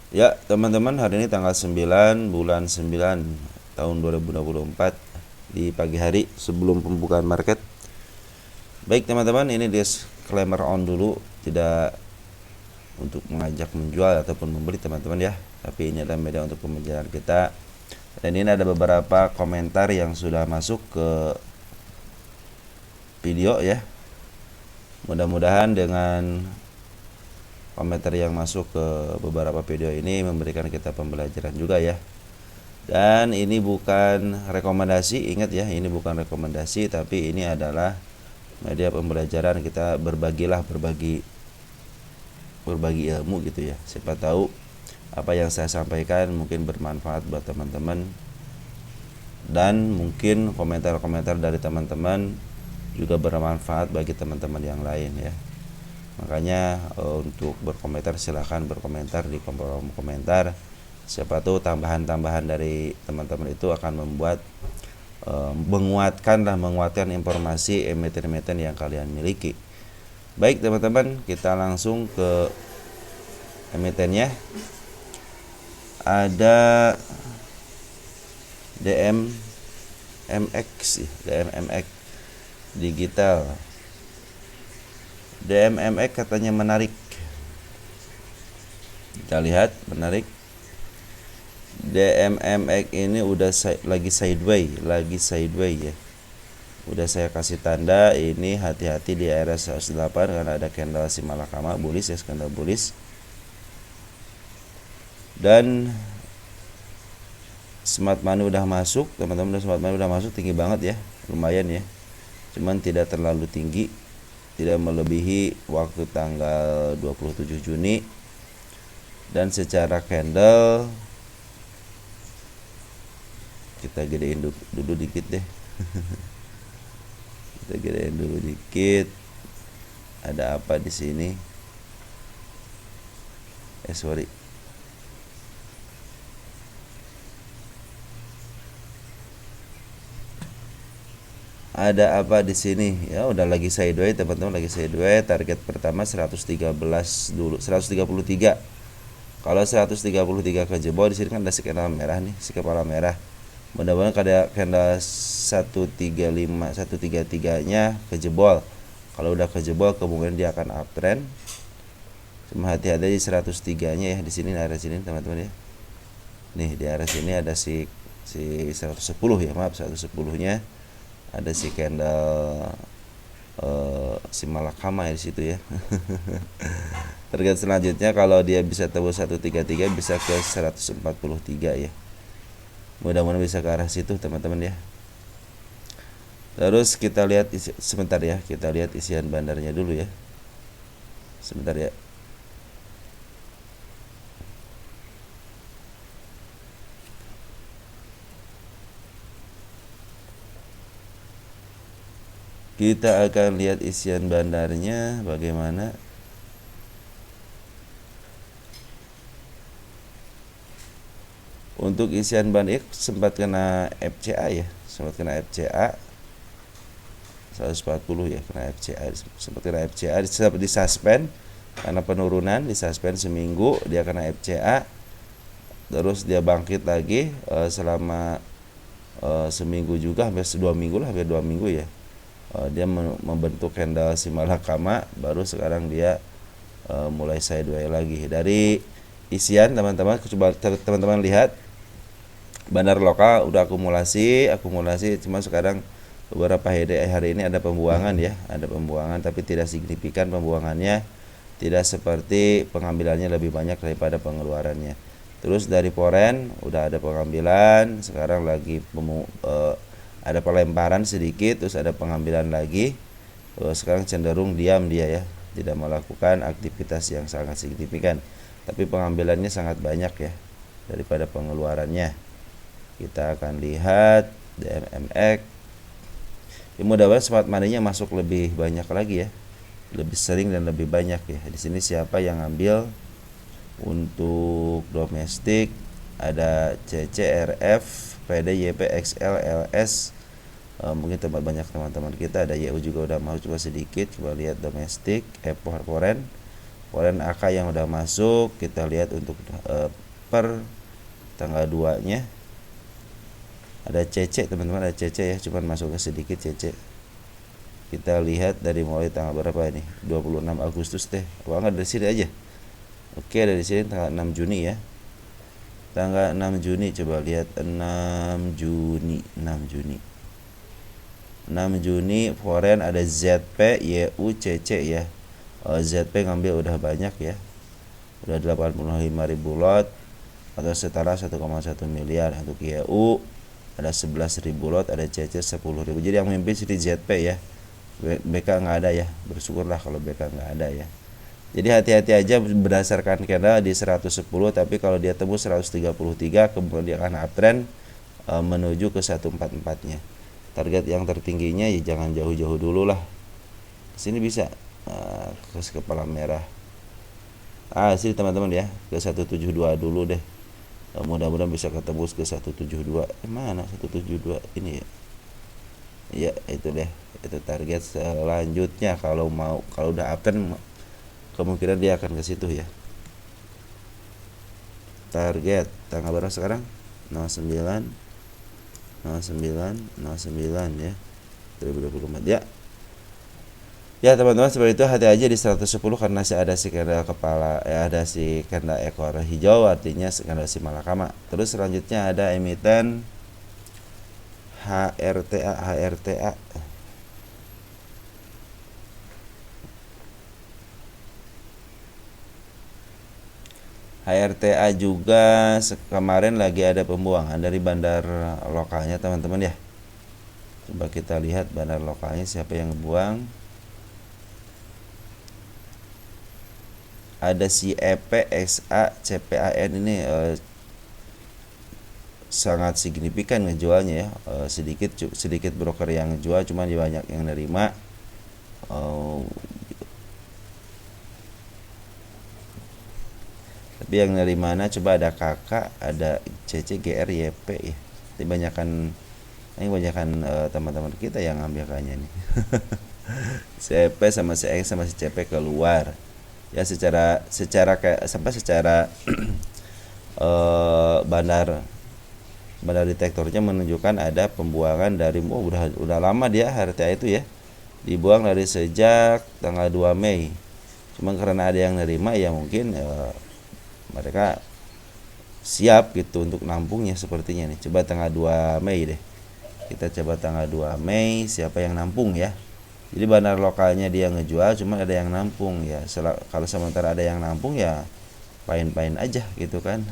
Ya, teman-teman, hari ini tanggal 9 bulan 9 tahun 2024 di pagi hari sebelum pembukaan market. Baik, teman-teman, ini disclaimer on dulu, tidak untuk mengajak menjual ataupun membeli, teman-teman ya. Tapi ini adalah media untuk pembelajaran kita. Dan ini ada beberapa komentar yang sudah masuk ke video ya. Mudah-mudahan dengan komentar yang masuk ke beberapa video ini memberikan kita pembelajaran juga ya. Dan ini bukan rekomendasi, ingat ya, ini bukan rekomendasi, tapi ini adalah media pembelajaran. Kita berbagi ilmu gitu ya. Siapa tahu apa yang saya sampaikan mungkin bermanfaat buat teman-teman, dan mungkin komentar-komentar dari teman-teman juga bermanfaat bagi teman-teman yang lain ya. Makanya untuk berkomentar silahkan berkomentar di kolom komentar. Siapa tahu tambahan-tambahan dari teman-teman itu akan membuat menguatkan informasi emiten-emiten yang kalian miliki. Baik teman-teman, kita langsung ke emitennya. Ada DMMX digital. DMMX katanya menarik. Kita lihat menarik. DMMX ini udah lagi sideways ya. Udah saya kasih tanda ini hati-hati di area 108 karena ada candle si malakama bullish ya, candle bullish. Dan smart money udah masuk, teman-teman. Smart money udah masuk tinggi banget ya, lumayan ya. Cuman tidak terlalu tinggi, tidak melebihi waktu tanggal 27 Juni. Dan secara candle kita gedein dulu dikit deh. Kita gedein dulu dikit. Ada apa di sini? Sorry. Ada apa di sini? Ya udah lagi sideways teman-teman, lagi sideways. Target pertama 113 dulu, 133. Kalau 133 kejebol, di sini kan ada si candle merah nih, si kepala merah. Mudah-mudahan ada candle 135 133-nya kejebol. Kalau udah kejebol kemungkinan dia akan uptrend. Cuma hati-hati di 103-nya ya, di sini area sini teman-teman ya. Nih di area sini ada si 110 ya, maaf 110-nya. Ada si candle si malakama ya di situ ya. Target selanjutnya kalau dia bisa tembus 133 bisa ke 143 ya. Mudah-mudahan bisa ke arah situ teman-teman ya. Terus kita lihat sebentar ya, kita lihat isian bandarnya dulu ya. Sebentar ya. Kita akan lihat isian bandarnya bagaimana. Untuk isian bandar sempat kena FCA ya, sempat kena FCA 140 ya, kena FCA, sempat kena FCA, di suspend karena penurunan, di suspend seminggu, dia kena FCA, terus dia bangkit lagi selama seminggu juga, hampir 2 minggu lah, hampir 2 minggu ya. Dia membentuk candle si malakama, baru sekarang dia mulai sideways lagi. Dari isian teman-teman, coba teman-teman lihat bandar lokal udah akumulasi, cuma sekarang beberapa hari ini ada pembuangan ya, ada pembuangan tapi tidak signifikan pembuangannya, tidak seperti pengambilannya lebih banyak daripada pengeluarannya. Terus dari foreign udah ada pengambilan, sekarang lagi ada pelemparan sedikit, terus ada pengambilan lagi. Sekarang cenderung diam dia ya, tidak melakukan aktivitas yang sangat signifikan, tapi pengambilannya sangat banyak ya daripada pengeluarannya. Kita akan lihat DMMX. Mudah-mudahan smart money-nya masuk lebih banyak lagi ya, lebih sering dan lebih banyak ya. Di sini siapa yang ambil untuk domestik? Ada CCRF, PD, YP, XL, LS. Mungkin tempat banyak teman-teman kita. Ada YU juga udah mau, coba sedikit. Coba lihat domestik, foreign. Foreign AK yang udah masuk, kita lihat untuk per tanggal 2 nya ada CC teman-teman, ada CC ya, cuman masuknya sedikit CC. Kita lihat dari mulai tanggal berapa ini, 26 Agustus deh. Wah, enggak, dari sini aja. Oke, dari sini tanggal 6 Juni ya. Tanggal 6 Juni, coba lihat 6 Juni 6 Juni foreign ada ZP, YU, CC ya. ZP ngambil udah banyak ya, udah 85.000 lot atau setara 1,1 miliar. Untuk YU ada 11.000 lot, ada CC 10.000. Jadi yang mimpin sini ZP ya. BK nggak ada ya, bersyukurlah kalau BK nggak ada ya. Jadi hati-hati aja berdasarkan candle di 110, tapi kalau dia tembus 133 kemudian dia akan uptrend menuju ke 144 nya. Target yang tertingginya ya jangan jauh-jauh dulu lah. Sini bisa ke kepala merah. Sini teman-teman ya, ke 172 dulu deh. Mudah-mudahan bisa ketembus ke 172. Mana 172 ini ya? Ya, itu deh. Itu target selanjutnya kalau udah uptrend kemungkinan dia akan ke situ ya. Target tanggal berapa sekarang? 09 ya. 2024 ya. Ya teman-teman, seperti itu. Hati aja di 110 karena ada si candle kepala ada si candle ekor hijau, artinya candle si malakama. Terus selanjutnya ada emiten HRTA. HRTA juga kemarin lagi ada pembuangan dari bandar lokalnya teman-teman ya. Coba kita lihat bandar lokalnya siapa yang buang. Ada si EPXA CPAN ini sangat signifikan ngejualnya ya. Sedikit broker yang jual, cuma banyak yang nerima. Tapi yang dari mana coba ada kakak, ada CC, GR, YP ya. Ini banyakan teman-teman kita yang ambil kayaknya nih. CP sama CX sama si CP keluar. Ya secara bandar detektornya menunjukkan ada pembuangan dari udah lama dia HRTA itu ya. Dibuang dari sejak tanggal 2 Mei. Cuma karena ada yang nerima ya mungkin mereka siap gitu untuk nampungnya sepertinya nih. Coba tanggal 2 Mei deh. Kita coba tanggal 2 Mei siapa yang nampung ya. Jadi bandar lokalnya dia ngejual, cuma ada yang nampung ya. Kalau sementara ada yang nampung ya pain-pain aja gitu kan.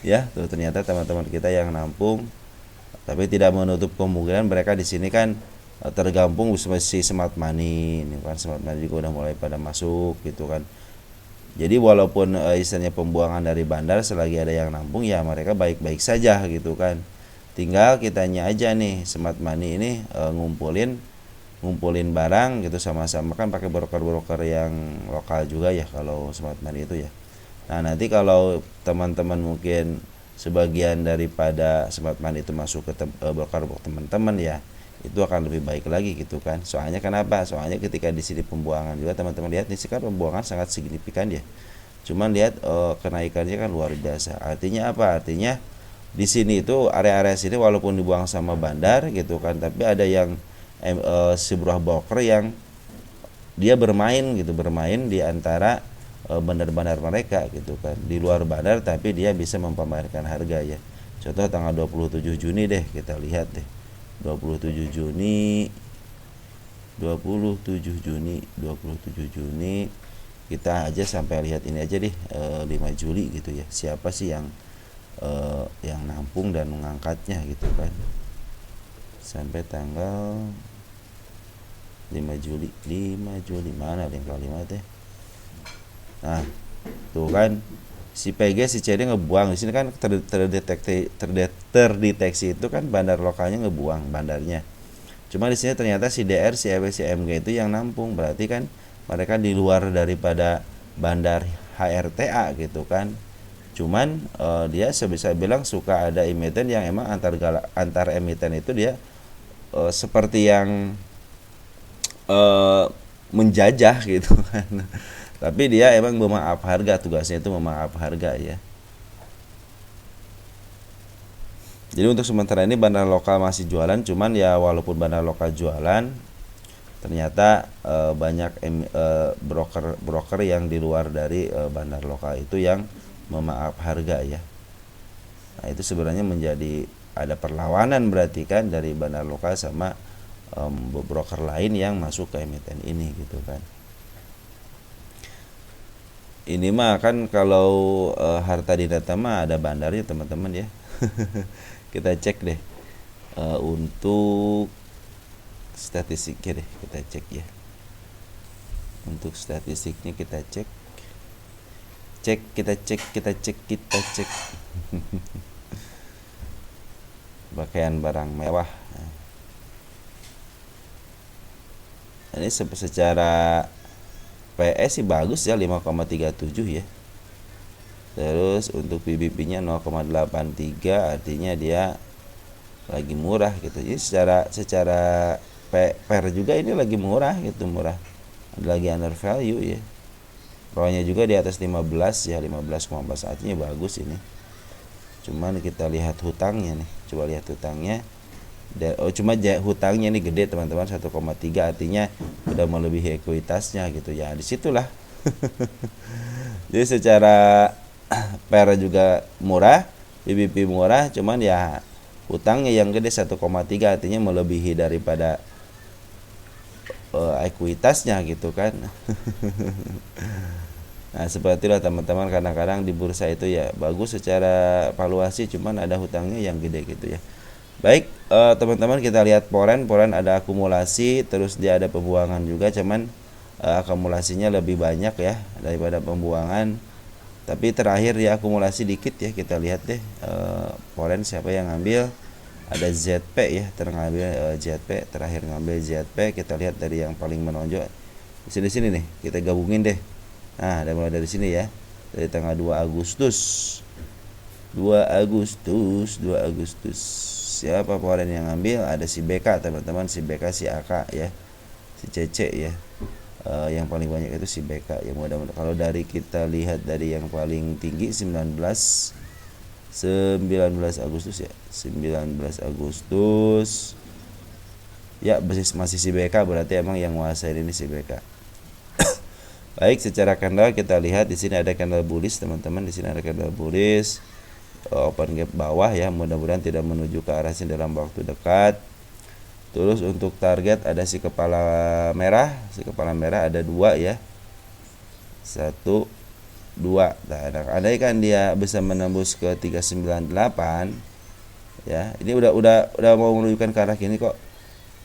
Ya, tuh ternyata teman-teman kita yang nampung. Tapi tidak menutup kemungkinan mereka di sini kan tergabung si smart money. Ini kan smart money juga udah mulai pada masuk gitu kan. Jadi walaupun istilahnya pembuangan dari bandar, selagi ada yang nampung ya mereka baik-baik saja gitu kan. Tinggal kitanya aja nih smart money ini ngumpulin barang gitu, sama-sama kan pakai broker-broker yang lokal juga ya kalau smart money itu ya. Nah nanti kalau teman-teman mungkin sebagian daripada smart money itu masuk ke broker teman-teman ya, itu akan lebih baik lagi gitu kan. Soalnya kenapa? Soalnya ketika di sini pembuangan juga teman-teman lihat, di sini kan pembuangan sangat signifikan ya. Cuman lihat kenaikannya kan luar biasa. Artinya apa? Artinya di sini itu area-area sini walaupun dibuang sama bandar gitu kan, tapi ada yang sebuah broker yang dia bermain di antara bandar-bandar mereka gitu kan, di luar bandar tapi dia bisa mempamerkan harga ya. Contoh tanggal 27 Juni deh, kita lihat deh. 27 Juni kita aja sampai lihat ini aja deh, 5 Juli gitu ya. Siapa sih yang nampung dan mengangkatnya gitu kan. Sampai tanggal 5 Juli mana yang kalimat teh. Nah, tuh kan si PG si CD ngebuang. Di sini kan terdeteksi itu kan bandar lokalnya ngebuang bandarnya. Cuma di sini ternyata si DR, si EW, si MG itu yang nampung. Berarti kan mereka di luar daripada bandar HRTA gitu kan. Cuman dia sebisa bilang suka ada emiten yang emang antar emiten itu dia seperti yang menjajah gitu kan. Tapi dia emang memaaf harga, tugasnya itu memaaf harga ya. Jadi untuk sementara ini bandar lokal masih jualan, cuman ya walaupun bandar lokal jualan, ternyata banyak broker yang di luar dari bandar lokal itu yang memaaf harga ya. Nah, itu sebenarnya menjadi ada perlawanan berarti kan dari bandar lokal sama broker lain yang masuk ke emiten ini gitu kan. Ini mah kan kalau harta dinata mah ada bandarnya teman-teman ya. Kita cek deh untuk statistiknya deh, kita cek ya. Untuk statistiknya kita cek. Kita cek. Pakaian barang mewah. Ini secara PE sih bagus ya, 5,37 ya. Terus untuk PBB-nya 0,83, artinya dia lagi murah gitu. Jadi secara PER juga ini lagi murah gitu, murah. Lagi under value ya. ROA-nya juga di atas 15 ya, 15,4, artinya bagus ini. Cuman kita lihat hutangnya nih. Coba lihat hutangnya. Cuma hutangnya ini gede teman-teman, 1,3, artinya udah melebihi ekuitasnya gitu ya. Disitulah. Jadi secara PER juga murah, PBB murah, cuman ya hutangnya yang gede 1,3, artinya melebihi daripada ekuitasnya gitu kan. Nah seperti itulah teman-teman, kadang-kadang di bursa itu ya bagus secara valuasi, cuman ada hutangnya yang gede gitu ya. Baik teman-teman, kita lihat poren ada akumulasi, terus dia ada pembuangan juga, cuman akumulasinya lebih banyak ya daripada pembuangan. Tapi terakhir dia akumulasi dikit ya, kita lihat deh poren siapa yang ngambil. Ada ZP ya, terngambil ZP, terakhir ngambil ZP. Kita lihat dari yang paling menonjol di sini nih, kita gabungin deh. Nah, ada mulai dari sini ya, dari tanggal 2 Agustus. Siapa poren yang ngambil? Ada si BK teman-teman, si BK, si AK ya, si CC ya. Yang paling banyak itu si BK ya. Mudah-mudahan kalau dari kita lihat dari yang paling tinggi 19 Agustus ya, 19 Agustus ya, masih si BK, berarti emang yang menguasai ini si BK. Baik, secara candle kita lihat di sini ada candle bullish teman-teman, di sini ada candle bullish, open gap bawah ya, mudah-mudahan tidak menuju ke arah sini dalam waktu dekat. Terus untuk target ada si kepala merah ada 2 ya, 1, 2. Nah, andai kan dia bisa menembus ke 398 ya, ini udah mau menunjukkan ke arah kini kok.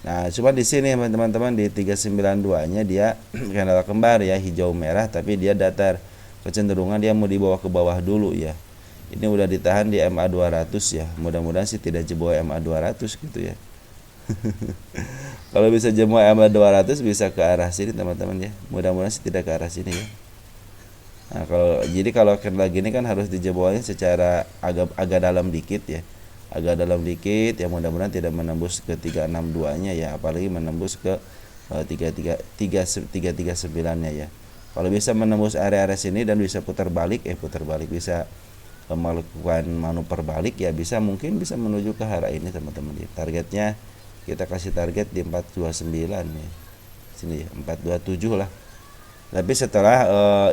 Nah, cuma di sini teman-teman di 392-nya dia candle kembar ya, hijau merah, tapi dia datar, kecenderungan dia mau dibawa ke bawah dulu ya. Ini udah ditahan di MA 200 ya, mudah-mudahan sih tidak jebol MA 200 gitu ya. Kalau bisa jebol MA 200 bisa ke arah sini teman-teman ya, mudah-mudahan sih tidak ke arah sini ya. Nah, kalau candle gini kan harus dijebolnya secara agak dalam dikit ya, ya, mudah-mudahan tidak menembus ke 362-nya ya, apalagi menembus ke 339-nya ya. Kalau bisa menembus area-area sini dan bisa putar balik bisa melakukan manuver balik ya, mungkin bisa menuju ke arah ini teman-teman ya. Targetnya kita kasih target di 429 ya, sini ya, 427 lah. Tapi setelah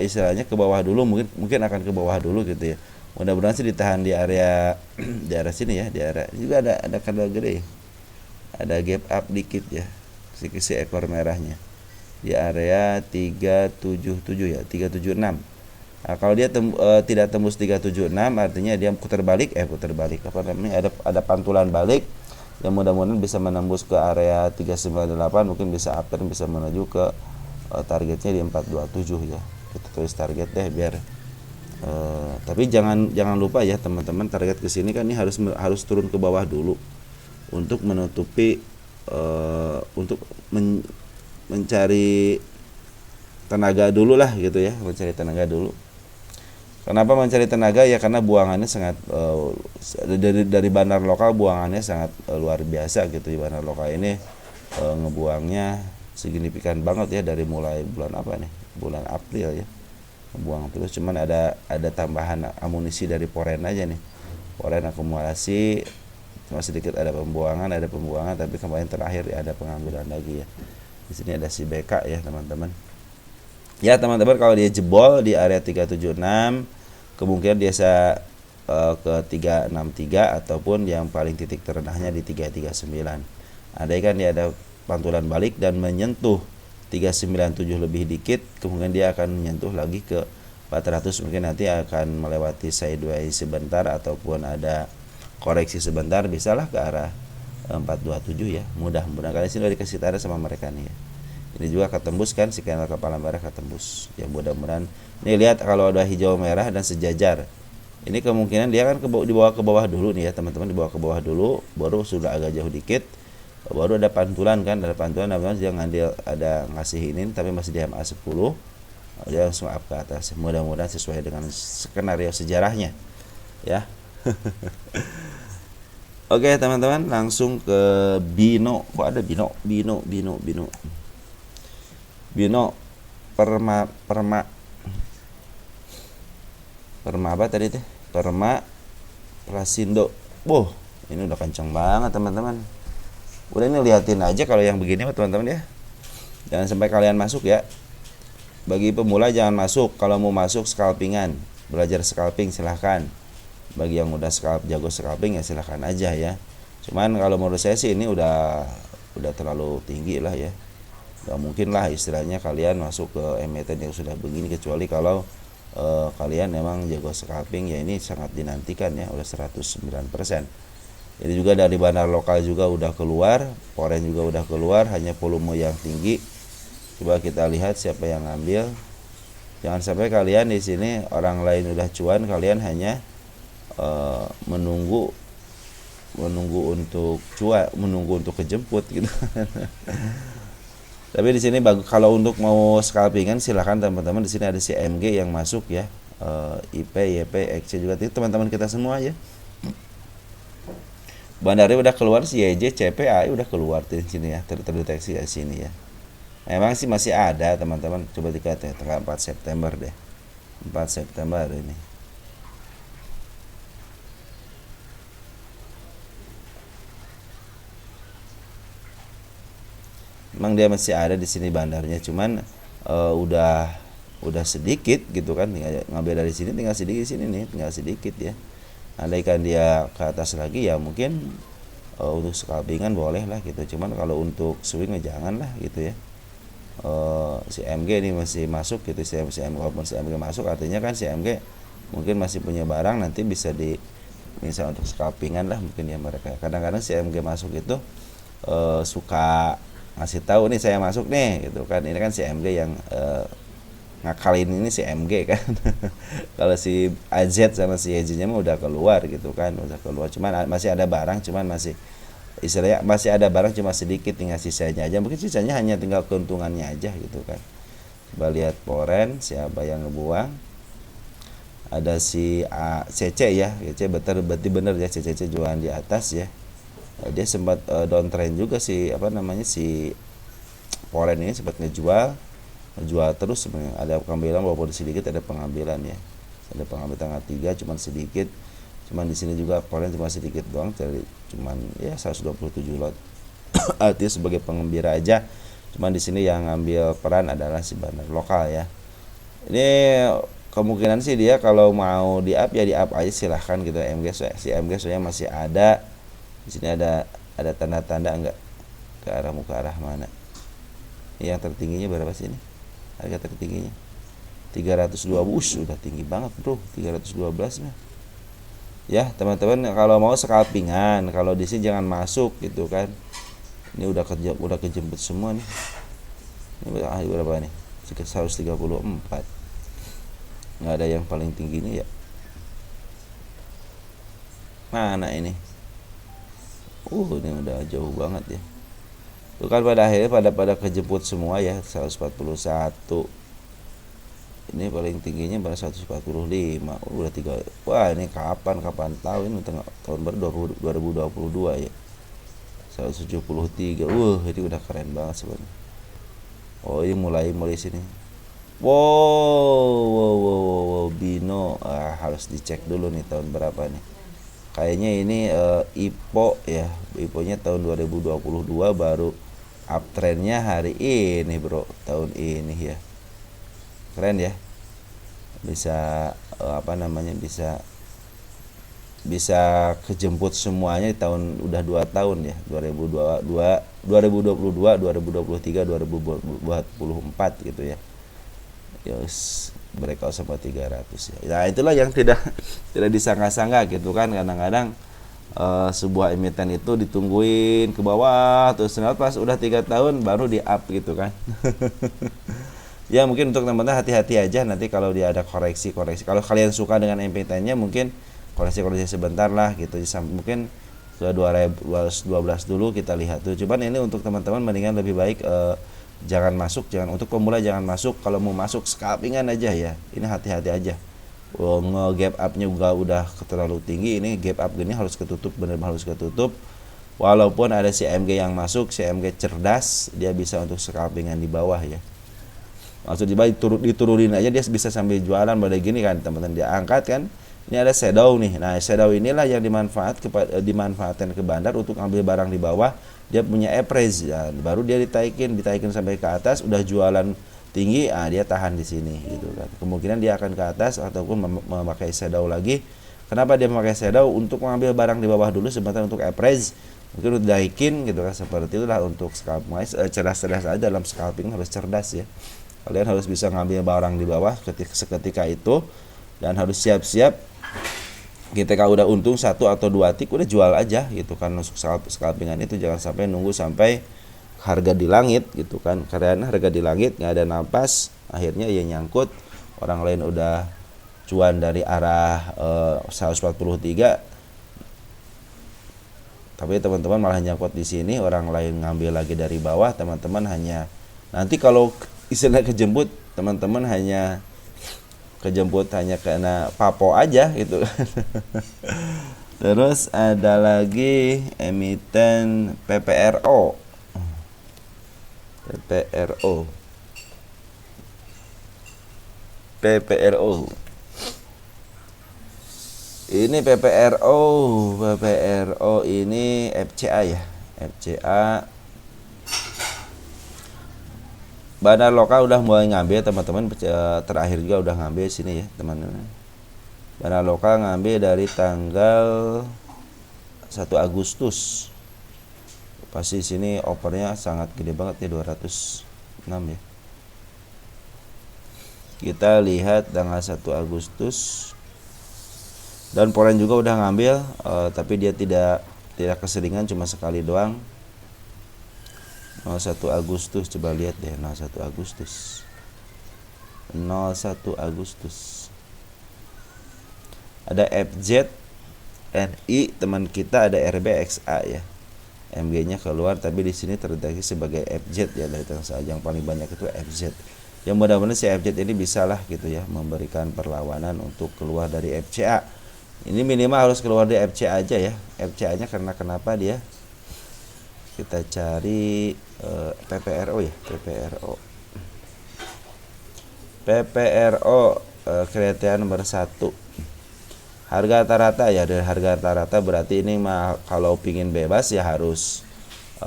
istilahnya ke bawah dulu, mungkin akan ke bawah dulu gitu ya. Mudah-mudahan sih ditahan di area di area sini ya, di area juga ada candle gede, ada gap up dikit ya, si ekor merahnya di area 377 ya, 376. Nah, kalau dia tidak tembus 376, artinya dia putar balik apa namanya, ada pantulan balik yang mudah-mudahan bisa menembus ke area 398, mungkin bisa upturn, bisa menuju ke targetnya di 427 ya. Kita tulis target deh biar tapi jangan lupa ya teman-teman, target ke sini kan ini harus turun ke bawah dulu untuk menutupi untuk mencari tenaga dulu lah gitu ya, mencari tenaga dulu. Kenapa mencari tenaga ya, karena buangannya sangat dari bandar lokal buangannya sangat luar biasa gitu. Di bandar lokal ini ngebuangnya signifikan banget ya dari mulai bulan apa nih, bulan April ya, buang terus. Cuman ada tambahan amunisi dari poren aja nih, poren akumulasi cuma sedikit, ada pembuangan, tapi kemarin terakhir ada pengambilan lagi ya. Di sini ada si BK ya teman-teman. Ya teman-teman, kalau dia jebol di area 376 kemungkinan dia ke 363 ataupun yang paling titik terendahnya di 339. Andai kan dia ada pantulan balik dan menyentuh 397 lebih dikit, kemudian dia akan menyentuh lagi ke 400, mungkin nanti akan melewati sideways sebentar ataupun ada koreksi sebentar, bisalah ke arah 427 ya. Mudah-mudahan kali sini udah dikasih tanda sama mereka nih ya. Ini juga ketembus kan, si candle kepala merah ketembus. Ya mudah-mudahan. Nih lihat kalau ada hijau merah dan sejajar. Ini kemungkinan dia kan dibawa ke bawah dulu nih ya teman-teman, dibawa ke bawah dulu, baru sudah agak jauh dikit, baru ada pantulan kan, ada pantulan namanya dia ngambil, ada ngasih ini tapi masih di MA 10, dia langsung up ke atas. Mudah-mudahan sesuai dengan skenario sejarahnya ya. Oke teman-teman, langsung ke Bino. Kok ada Bino perma apa tadi teh, perma Prasindo. Ini udah kenceng banget teman-teman. Udah, ini liatin aja kalau yang begini teman-teman ya, jangan sampai kalian masuk ya. Bagi pemula jangan masuk. Kalau mau masuk scalpingan, belajar scalping silahkan. Bagi yang udah jago scalping ya silahkan aja ya. Cuman kalau menurut saya sih ini udah terlalu tinggi lah ya. Gak mungkin lah istilahnya kalian masuk ke emiten yang sudah begini, kecuali kalau kalian memang jago scalping ya. Ini sangat dinantikan ya, udah 109%. Jadi juga dari bandar lokal juga udah keluar, poren juga udah keluar, hanya volume yang tinggi. Coba kita lihat siapa yang ngambil. Jangan sampai kalian di sini orang lain udah cuan, kalian hanya menunggu untuk cuan, menunggu untuk kejemput gitu. Tapi di sini bagus kalau untuk mau scalpingan, silahkan teman-teman. Di sini ada si MG yang masuk ya, IP, YP, XC juga. Itu teman-teman kita semua ya. Bandarnya udah keluar, si YJ, CP, AI udah keluar di sini ya, terdeteksi di sini ya. Memang sih masih ada teman-teman. Coba dilihat ya, tanggal 4 September deh. 4 September ini. Memang dia masih ada di sini bandarnya, cuman udah sedikit gitu kan, ngambil dari sini tinggal sedikit, sini nih tinggal sedikit ya. Andaikan dia ke atas lagi ya mungkin untuk scalpingan boleh lah gitu, cuman kalau untuk swing jangan lah gitu ya. Si MG ini masih masuk gitu, si MG, walaupun si MG masuk artinya kan si MG mungkin masih punya barang, nanti bisa di misal untuk scalpingan lah mungkin ya mereka. Kadang-kadang si MG masuk itu suka ngasih tahu nih saya masuk nih gitu kan. Ini kan si MG yang ngakalin ini si MG kan. Kalau si AZ sama si YJ nya mah udah keluar gitu kan, udah keluar, cuman masih ada barang, cuman masih istilahnya masih ada barang cuma sedikit, tinggal sisanya aja, mungkin sisanya hanya tinggal keuntungannya aja gitu kan. Coba lihat poren siapa yang ngebuang. Ada si CC ya, CC berarti bener ya, CC jualan di atas ya. Dia sempat downtrend juga si si poren ini, sempat ngejual terus sebenarnya. Ada pengambilan walaupun sedikit, ada pengambilan ya, ada pengambilan tanggal 3 cuman sedikit, cuman di sini juga poren cuma sedikit doang, dari cuman ya 127 lot. Artinya sebagai pengembira aja, cuman di sini yang ngambil peran adalah si bandar lokal ya. Ini kemungkinan sih dia kalau mau di up ya di up aja silahkan gitu. Si MG soalnya masih ada. Di sini ada tanda-tanda enggak ke arah mana. Yang tertingginya berapa sih ini? Harga tertingginya 302. Sudah tinggi banget bro, 312 mah. Ya teman-teman, kalau mau scalpingan, kalau di sini jangan masuk gitu kan. Ini udah kejemput semua nih. Ini berapa nih? 134. Nggak ada yang paling tingginya ya. Mana ini? Ini udah jauh banget ya. Itu kan pada akhirnya pada kejemput semua ya, 141. Ini paling tingginya pada 145. Udah 3. Wah, ini kapan tahu ini tahun baru 2022 ya. 173. Ini udah keren banget sebenarnya. Oh, ini mulai sini. Wow, Bino. Harus dicek dulu nih tahun berapa nih. Kayaknya ini IPO ya. IPO-nya tahun 2022, baru uptrendnya hari ini, bro. Tahun ini ya. Keren ya. Bisa apa namanya, bisa bisa kejemput semuanya di tahun, udah 2 tahun ya, 2022, 2022, 2023, 2024 gitu ya. Yes, breakout sama 300 ya. Nah, itulah yang tidak disangka-sangka gitu kan. Kadang-kadang sebuah emiten itu ditungguin ke bawah terus, ternyata pas udah 3 tahun baru di up gitu kan. Ya mungkin untuk teman-teman hati-hati aja nanti kalau dia ada koreksi-koreksi. Kalau kalian suka dengan emitennya, mungkin koreksi-koreksi sebentar lah gitu. Mungkin ke 2012 dulu kita lihat tuh. Cuman ini untuk teman-teman mendingan lebih baik jangan masuk, untuk pemula jangan masuk. Kalau mau masuk scalpingan aja ya. Ini hati-hati aja. Nge-gap up-nya juga udah terlalu tinggi. Ini gap up gini harus ketutup, benar-benar harus ketutup. Walaupun ada si CMG yang masuk, si CMG cerdas, dia bisa untuk scalpingan di bawah ya. Maksud diturunin aja dia bisa sambil jualan pada gini kan, teman-teman. Dia angkat kan, ini ada shadow nih. Nah, shadow inilah yang dimanfaatkan ke bandar untuk ambil barang di bawah. Dia punya appraise ya, baru dia ditaikin sampai ke atas, udah jualan tinggi, dia tahan di sini gitu kan. Kemungkinan dia akan ke atas ataupun memakai shadow lagi. Kenapa dia memakai shadow? Untuk mengambil barang di bawah dulu sebentar untuk appraise. Mungkin udah daikin gitu kan, seperti itulah untuk scalping. Cerdas-cerdas aja dalam scalping, harus cerdas ya. Kalian harus bisa ngambil barang di bawah seketika itu, dan harus siap-siap ketika udah untung 1 atau 2 tik udah jual aja gitu kan. Untuk scalpingan itu jangan sampai nunggu sampai harga di langit gitu kan, karena harga di langit nggak ada napas, akhirnya ya nyangkut orang lain udah cuan dari arah 143, tapi teman-teman malah nyangkut di sini, orang lain ngambil lagi dari bawah. Teman-teman hanya nanti kalau istilah kejemput, teman-teman hanya kena papo aja gitu. Terus ada lagi emiten PPRO. Ini PPRO ini FCA ya. FCA Bandar Lokal udah mulai ngambil, teman-teman. Terakhir juga udah ngambil sini ya, teman-teman. Bandar Lokal ngambil dari tanggal 1 Agustus. Pasti sini opernya sangat gede banget ya, 206 ya. Kita lihat tanggal 1 Agustus. Dan Polen juga udah ngambil, tapi dia tidak keseringan, cuma sekali doang. 01 Agustus, coba lihat deh, 01 Agustus. Ada FZ NI, teman kita ada RBXA ya. MG-nya keluar, tapi di sini terdeteksi sebagai FZ ya, dari yang paling banyak itu FZ. Yang mudah-mudahan si FZ ini bisalah gitu ya, memberikan perlawanan untuk keluar dari FCA. Ini minimal harus keluar dari FCA aja ya. FCA-nya karena kenapa dia? Kita cari PPRO ya, PPRO kriteria nomor 1. Harga rata-rata ya, dari harga rata-rata berarti ini kalau pingin bebas ya harus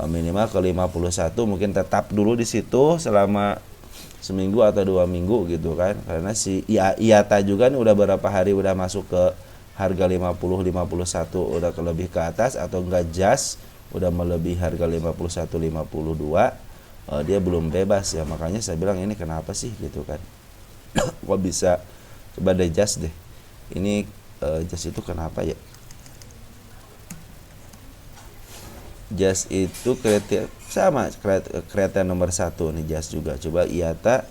minimal ke 51, mungkin tetap dulu di situ selama seminggu atau 2 minggu gitu kan. Karena si IATA juga nih udah berapa hari udah masuk ke harga 50, 51, udah lebih ke atas, atau enggak jas udah melebihi harga 51, 52, dia belum bebas ya. Makanya saya bilang ini kenapa sih gitu kan. Kok bisa, coba deh jas deh. Ini jas itu kenapa ya? Jas itu kriteria sama, kriteria nomor 1 nih jas juga. Coba IATA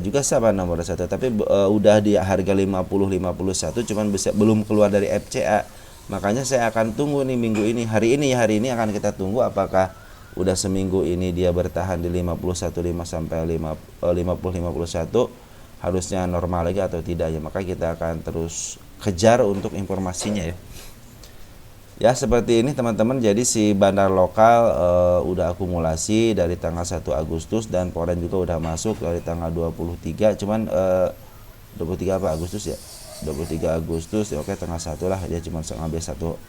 juga sama nomor 1, tapi udah di harga 50, 51, cuman belum keluar dari FCA. Makanya saya akan tunggu nih minggu ini, hari ini akan kita tunggu apakah udah seminggu ini dia bertahan di 51,5 sampai 50,51, harusnya normal lagi atau tidak ya. Maka kita akan terus kejar untuk informasinya ya. Ya seperti ini teman-teman, jadi si bandar lokal udah akumulasi dari tanggal 1 Agustus dan Poren juga udah masuk dari tanggal 23, cuman 23 apa Agustus ya? 23 Agustus ya, oke tanggal 1 lah, dia cuma ngambil satu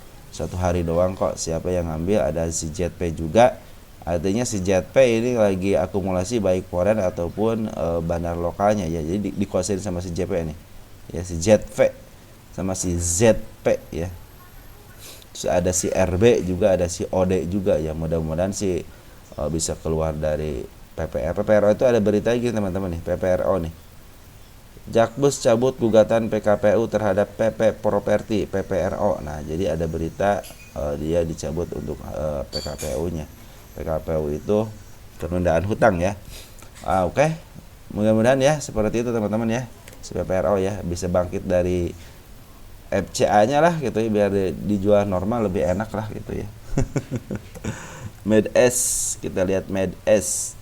hari doang kok. Siapa yang ngambil? Ada si JP juga. Artinya si JP ini lagi akumulasi baik Poren ataupun bandar lokalnya ya. Jadi dikuasain sama si JP nih. Ya si JP sama si ZP ya. Terus ada si RB juga, ada si OD juga ya. Mudah-mudahan sih bisa keluar dari PPR. PPRO itu ada berita gini teman-teman nih, PPRO nih. Jakbus cabut gugatan PKPU terhadap PP Properti PPRO. Nah, jadi ada berita dia dicabut untuk PKPU-nya. PKPU itu penundaan hutang ya. Oke. Mudah-mudahan ya seperti itu teman-teman ya. Si PPRO ya bisa bangkit dari FCA-nya lah gitu ya, biar dijual normal lebih enak lah gitu ya. Med S, kita lihat Med S.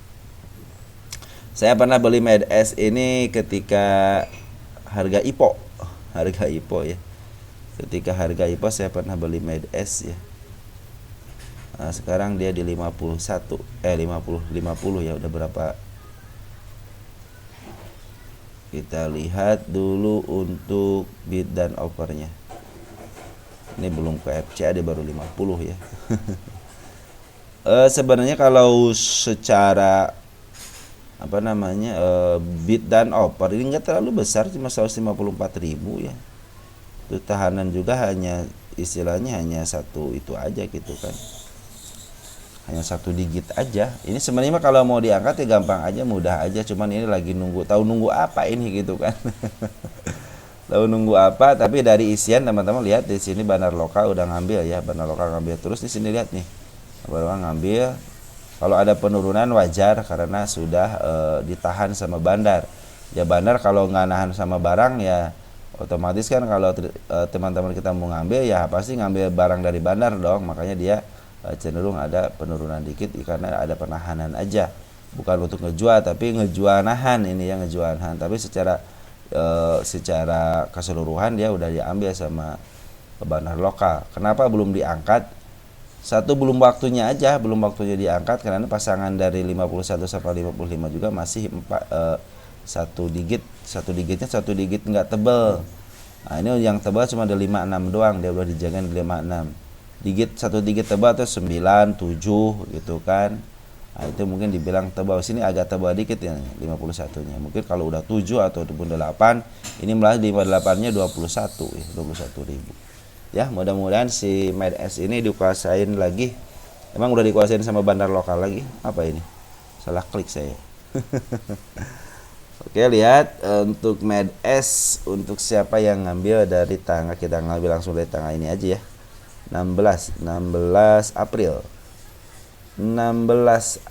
Saya pernah beli Med S ini ketika harga IPO ya. Ketika harga IPO saya pernah beli Med S ya. Nah, sekarang dia di 50 ya, udah berapa? Kita lihat dulu untuk bid dan offernya. Ini belum ke FCA, dia baru 50 ya. Sebenarnya kalau secara bid dan offer ini nggak terlalu besar, cuma 154.000 ya. Itu tahanan juga hanya istilahnya hanya satu itu aja gitu kan. Hanya satu digit aja. Ini sebenarnya kalau mau diangkat ya gampang aja, mudah aja. Cuman ini lagi tahu nunggu apa ini gitu kan. Tahu nunggu apa? Tapi dari isian teman-teman lihat di sini bandar lokal udah ngambil ya, bandar lokal ngambil terus di sini lihat nih. Bandar lokal ngambil. Kalau ada penurunan wajar karena sudah ditahan sama bandar. Ya bandar kalau nggak nahan sama barang ya otomatis kan kalau teman-teman kita mau ngambil ya pasti ngambil barang dari bandar dong. Makanya dia cenderung ada penurunan dikit karena ada penahanan aja, bukan untuk ngejual tapi ngejual nahan ini ya, ngejual nahan. Tapi secara keseluruhan dia udah diambil sama bandar lokal. Kenapa belum diangkat? Satu, belum waktunya aja, belum waktunya diangkat karena pasangan dari 51 sampai 55 juga masih satu digitnya satu digit nggak tebel. Nah ini yang tebal cuma ada 56 doang, dia udah dijagain 56. Satu digit tebal tuh 9, 7 gitu kan. Nah, itu mungkin dibilang tebal. Sini agak tebal dikit ya 51-nya. Mungkin kalau udah 7 ataupun 8, ini malah 58-nya 21 ya, 21.000. Ya, mudah-mudahan si Med S ini dikuasain lagi. Emang udah dikuasain sama bandar lokal lagi? Apa ini? Salah klik saya. Oke, lihat untuk Med S, untuk siapa yang ngambil dari tanggal, kita ngambil langsung dari tanggal ini aja ya. 16 April 16.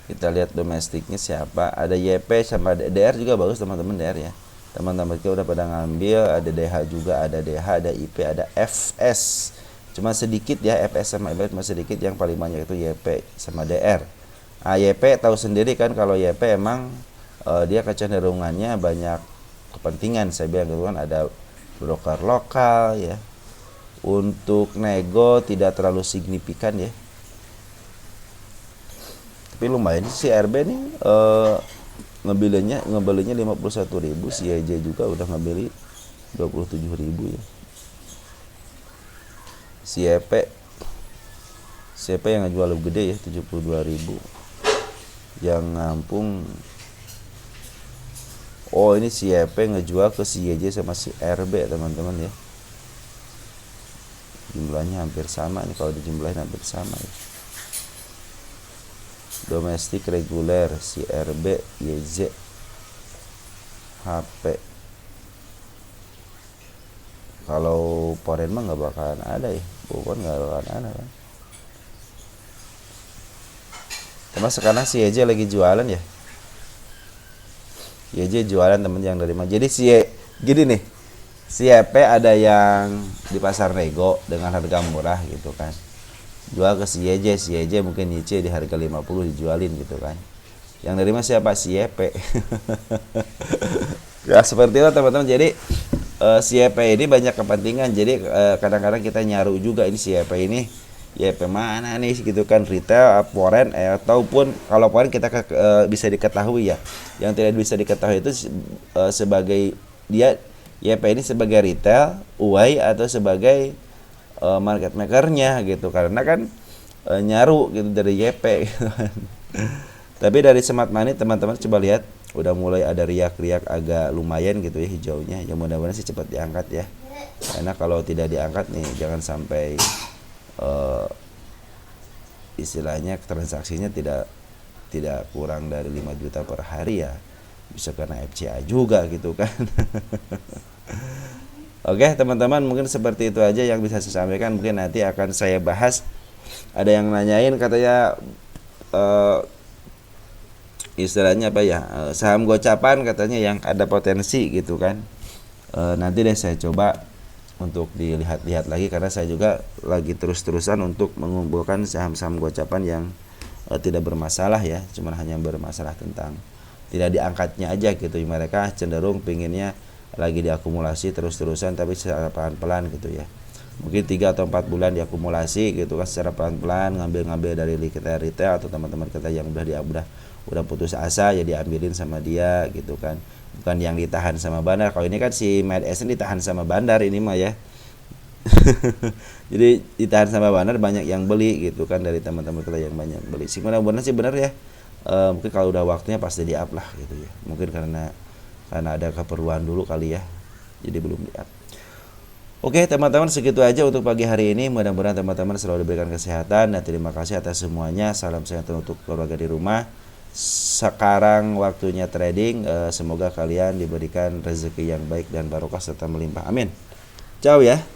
Kita lihat domestiknya siapa. Ada YP sama DR juga bagus teman-teman, DR ya. Teman-teman kita udah pada ngambil. Ada DH juga, ada DH, ada IP, ada FS. Cuma sedikit ya, FS sama IP cuma sedikit. Yang paling banyak itu YP sama DR. Nah, YP tahu sendiri kan kalau YP emang dia kecenderungannya banyak kepentingan. Saya bilang gitu kan, ada broker lokal ya. Untuk nego tidak terlalu signifikan ya. Tapi lumayan si RB nih ngebelinya 51.000, si EJ juga udah ngebeli 27.000 ya. Si EP yang ngejual lebih gede ya 72.000. Yang ngampung, oh ini si EP ngejual ke si YJ sama si RB teman-teman ya. Jumlahnya hampir sama nih, kalau dijumlahin hampir sama ya. Domestik reguler si RB, YZ, HP. Kalau Poren mah nggak bakalan ada ya, bukan nggak bakalan ada kan. Cuma sekarang si YJ lagi jualan ya. YJ jualan temen yang dari mana. Jadi gini nih, si EP ada yang di pasar nego dengan harga murah gitu kan, jual ke si YJ mungkin YJ di harga 50 dijualin gitu kan. Yang nerima siapa? Si YP. Ya seperti itu teman-teman. Jadi si YP ini banyak kepentingan. Jadi kadang-kadang kita nyaru juga ini si YP ini YP mana nih gitu kan, retail, foreign, ataupun kalau foreign kita bisa diketahui ya. Yang tidak bisa diketahui itu sebagai dia YP ini sebagai retail, UAI atau sebagai market makernya gitu, karena kan nyaru gitu dari YP gitu kan. Tapi dari Smart Money teman-teman coba lihat udah mulai ada riak-riak agak lumayan gitu ya hijaunya. Ya mudah-mudahan sih cepat diangkat ya. Karena kalau tidak diangkat nih jangan sampai istilahnya transaksinya tidak kurang dari 5 juta per hari ya. Bisa kena FCA juga gitu kan. Oke teman-teman, mungkin seperti itu aja yang bisa saya sampaikan. Mungkin nanti akan saya bahas. Ada yang nanyain katanya istilahnya apa ya, saham gocapan katanya yang ada potensi gitu kan. Nanti deh saya coba untuk dilihat-lihat lagi, karena saya juga lagi terus-terusan untuk mengumpulkan saham-saham gocapan yang tidak bermasalah ya, cuman hanya bermasalah tentang tidak diangkatnya aja gitu. Mereka cenderung pinginnya lagi diakumulasi terus-terusan tapi secara pelan-pelan gitu ya. Mungkin 3 atau 4 bulan diakumulasi gitu kan secara pelan-pelan, ngambil dari kita retail atau teman-teman kita yang udah putus asa ya diambilin sama dia gitu kan, bukan yang ditahan sama bandar. Kalau ini kan si MedS ditahan sama bandar ini mah ya. Jadi ditahan sama bandar, banyak yang beli gitu kan, dari teman-teman kita yang banyak beli sih. Mudah-mudahan sih benar ya. Mungkin kalau udah waktunya pasti di up lah gitu ya, mungkin karena ada keperluan dulu kali ya, jadi belum di up. Oke teman-teman, segitu aja untuk pagi hari ini. Mudah-mudahan teman-teman selalu diberikan kesehatan, dan terima kasih atas semuanya. Salam sehat untuk keluarga di rumah. Sekarang waktunya trading. Semoga kalian diberikan rezeki yang baik dan barokah serta melimpah. Amin. Ciao ya.